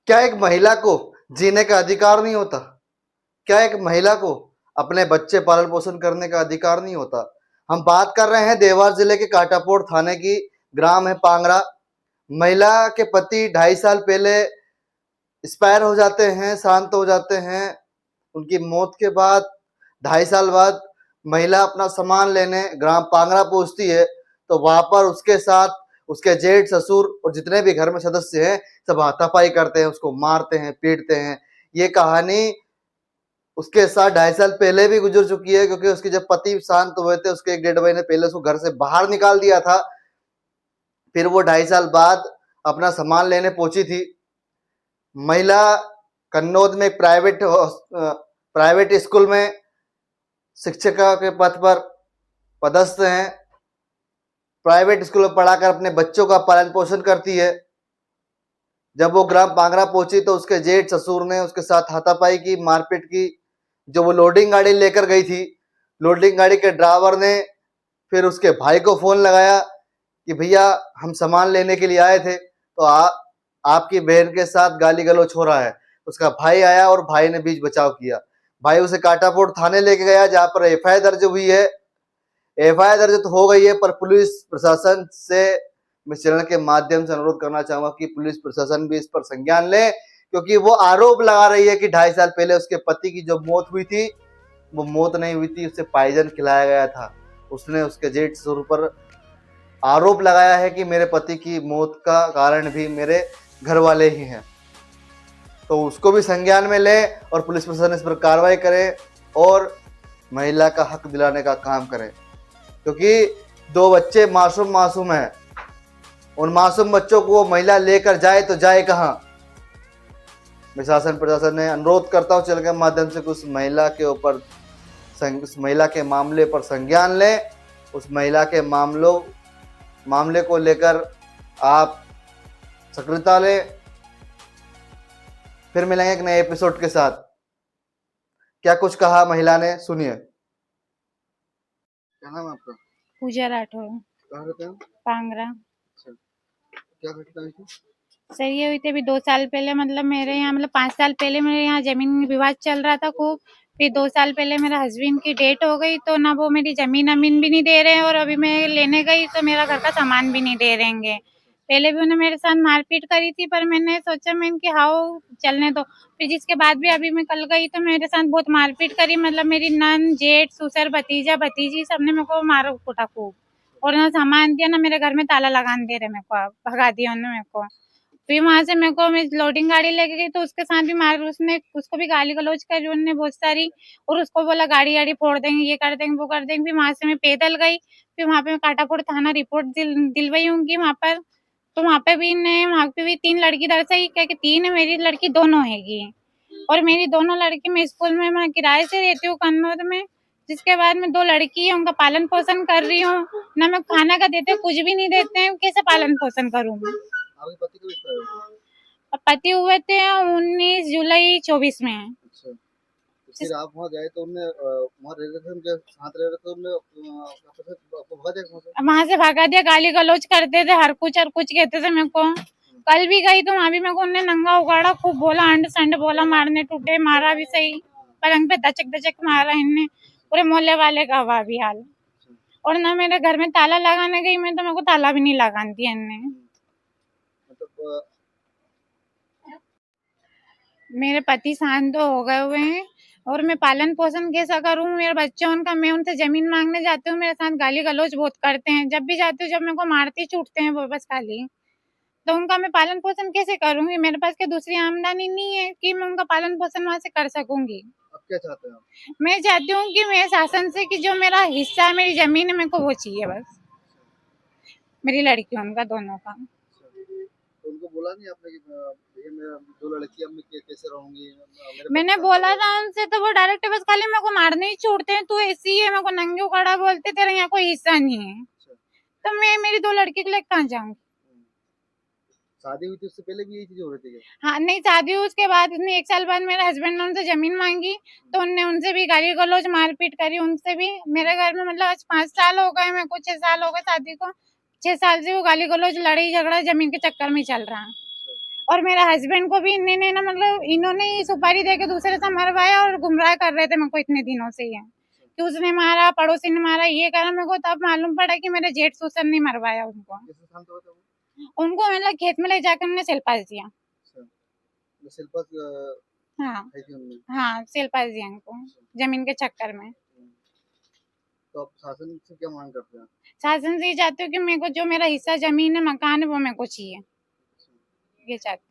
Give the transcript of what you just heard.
क्या एक महिला को जीने का अधिकार नहीं होता? क्या एक महिला को अपने बच्चे पालन पोषण करने का अधिकार नहीं होता? हम बात कर रहे हैं देवास जिले के काटापोड़ थाने की, ग्राम है पांगरा। महिला के पति 2.5 साल पहले एक्सपायर हो जाते हैं, शांत हो जाते हैं। उनकी मौत के बाद 2.5 साल बाद महिला अपना सामान लेने ग्राम पांगरा पहुंचती है, तो वहां पर उसके साथ उसके जेठ ससुर और जितने भी घर में सदस्य हैं सब हाथापाई करते हैं, उसको मारते हैं, पीटते हैं। ये कहानी उसके साथ 2.5 साल पहले भी गुजर चुकी है, क्योंकि उसके जब पति शांत हुए थे उसके 1 डेढ़ महीने पहले उसको घर से बाहर निकाल दिया था। फिर वो 2.5 साल बाद अपना सामान लेने पहुंची थी। महिला कन्नौज में एक प्राइवेट स्कूल में शिक्षिका के पद पर पदस्थ हैं। प्राइवेट स्कूल में पढ़ाकर अपने बच्चों का पालन पोषण करती है। जब वो ग्राम पांगरा पहुंची तो उसके जेठ ससुर ने उसके साथ हाथापाई की, मारपीट की। जो वो लोडिंग गाड़ी लेकर गई थी, लोडिंग गाड़ी के ड्राइवर ने फिर उसके भाई को फोन लगाया कि भैया हम सामान लेने के लिए आए थे, तो आपकी बहन के साथ गाली गलौज हो रहा है। उसका भाई आया और भाई ने बीच बचाव किया। भाई उसे काटापोड़ थाने लेके गया, जहां पर एफआईआर दर्ज हुई है। एफआईआर दर्ज तो हो गई है, पर पुलिस प्रशासन से मैं चैनल के माध्यम से अनुरोध करना चाहूंगा कि पुलिस प्रशासन भी इस पर संज्ञान ले, क्योंकि वो आरोप लगा रही है कि 2.5 साल पहले उसके पति की जो मौत हुई थी वो मौत नहीं हुई थी, उसे पॉइजन खिलाया गया था। उसने उसके जेठ ससुर पर आरोप लगाया है कि मेरे पति की मौत का कारण भी मेरे घर वाले ही हैं। तो उसको भी संज्ञान में ले और पुलिस प्रशासन इस पर कार्रवाई करे और महिला का हक दिलाने का काम करे, क्योंकि 2 बच्चे मासूम मासूम हैं। उन मासूम बच्चों को वो महिला लेकर जाए तो जाए कहाँ? मैं शासन प्रशासन ने अनुरोध करता हूँ चैनल के माध्यम से उस महिला के ऊपर, उस महिला के मामले पर संज्ञान लें। उस महिला के मामले को लेकर आप सक्रियता लें। फिर मिलेंगे एक नए एपिसोड के साथ। क्या कुछ कहा महिला ने, सुनिए। क्या नाम है आपका? पूजा राठौर, कहाँ रहते हैं? पांगरा। अच्छा, क्या घटना हुई थी? सर ये हुई थी अभी 2 साल पहले, मतलब मेरे यहाँ, मतलब 5 साल पहले मेरे यहाँ जमीन विवाद चल रहा था खूब। फिर 2 साल पहले मेरे हस्बैंड की डेथ हो गई, तो ना वो मेरी जमीन अमीन भी नहीं दे रहे हैं, और अभी मैं लेने गई तो मेरा घर का सामान भी नहीं दे रहेंगे। पहले भी उन्होंने मेरे साथ मारपीट करी थी, पर मैंने सोचा मैं इनकी हाओ चलने दो। फिर जिसके बाद भी अभी मैं कल गई तो मेरे साथ बहुत मारपीट करी, मतलब मेरी नन, जेठ, ससुर, भतीजा, भतीजी सबने मेरे को मारा कूटा खूब, और ना सामान दिया, ना मेरे घर में ताला लगाने दे रहे मेरे को, भगा दिया उन्होंने मेरे को। फिर वहां से मेरे को, मैं लोडिंग गाड़ी लेके गई तो उसके साथ भी मार, उसने उसको भी गाली गलौज करी उन्होंने बहुत सारी, और उसको बोला गाड़ी वाड़ी फोड़ देंगे, ये कर देंगे, वो कर देंगे। फिर वहां से मैं पैदल गई, फिर वहां पे काटापुर थाना रिपोर्ट दिलवाई होंगी वहां पर। तो वहां पे भी 3 लड़की दरअसल, क्या कि 3 है, मेरी लड़की दोनों हैगी, और मेरी दोनों लड़की मैं स्कूल में मैं किराए से रहती हूँ कन्नौज में। जिसके बाद में 2 लड़की है, उनका पालन पोषण कर रही हूँ, ना मैं खाना का देते, कुछ भी नहीं देते हैं, कैसे पालन पोषण करूँ मैं? आपके पति को एक्सपायर हो गया? और पति हुए थे 19 जुलाई 24 में। अच्छा, तो फिर आप वहाँ गए तो उनने वहाँ रह रहे थे, उनके साथ रह रहे थे, उनने आपको भगा दिया वहाँ से? वहां से भगा दिया, गाली गलौज करते थे, हर कुछ कहते थे मेरे को। कल भी गई तो वहां भी मेरे को उन्होंने नंगा उगाड़ा, खूब बोला, अंड संड बोला, मारने टूटे, मारा भी सही, पलंग पे दचक दचक मारा इनने, पूरे मोहल्ले वाले का हुआ भी हाल। और ना मेरे घर में ताला लगाने गई मैं तो मेरे को ताला भी नहीं लगान दिया इनने। मतलब मेरे पति शांत तो हो गए हुए हैं, और मैं पालन पोषण कैसा करूं? मेरे बच्चे उनका, मैं उनसे जमीन मांगने जाती हूँ, मेरे साथ गाली गलौज बहुत करते हैं, जब भी जाती हूँ जब मेरे को मारती छूटते हैं वो बस खाली। तो उनका मैं पालन पोषण कैसे करूंगी? मेरे पास क्या दूसरी आमदनी नहीं है कि मैं उनका पालन पोषण वहां से कर सकूंगी। अब क्या चाहते हैं आप? मैं चाहती हूँ कि मैं शासन से कि जो मेरा हिस्सा है, मेरी जमीन है, मेरे को वो चाहिए बस, मेरी लड़कियों उनका दोनों का। तो उनको बोला नहीं आपने कि भैया मेरा 2 लड़की, अब मैं कैसे रहूंगी? मैंने बोला था उनसे, तो वो डायरेक्ट बस खाली मेरे को मारने ही छोड़ते हैं, तू ऐसी है, मेरे को नंगे उखाड़ा बोलते, तेरे यहाँ कोई हिस्सा नहीं है। तो मैं मेरी 2 लड़की के लिए कहाँ जाऊंगी? शादी हुई थी उससे पहले भी यही चीज हो रही थी? हाँ, नहीं, शादी हुई उसके बाद, उसने 1 साल बाद मेरे हस्बैंड ने उनसे जमीन मांगी, तो उनने उनसे भी गाली गलौज मारपीट करी उनसे भी। मेरे घर में मतलब आज 5 साल हो गए, मेरे को 6 साल हो गए शादी को, 6 साल से वो गाली गलौज, लड़ाई झगड़ा जमीन के चक्कर में चल रहा है। और मेरे हस्बैंड को भी इन्होंने ना मतलब इन्होंने ही सुपारी दे के दूसरे से मरवाया और गुमराह कर रहे थे मेरे को इतने दिनों से ही है कि उसने मारा, पड़ोसी ने मारा, ये करा। मेरे को तब मालूम पड़ा कि मेरे जेठ ससुर ने मरवाया उनको। किसने शांत हुआ था वो? उनको मतलब खेत में ले जाकर हमने सेलपास दिया। अच्छा, तो शिल्पा हाँ खाई थी उनने। हाँ, सेलपास दिया उनको जमीन के चक्कर में। तो आप शासन से क्या मांग करते हैं? शासन से ये चाहती हूँ कि मेरे को जो मेरा हिस्सा जमीन है, मकान है, वो मेरे को चाहिए, ये चाहती हूँ।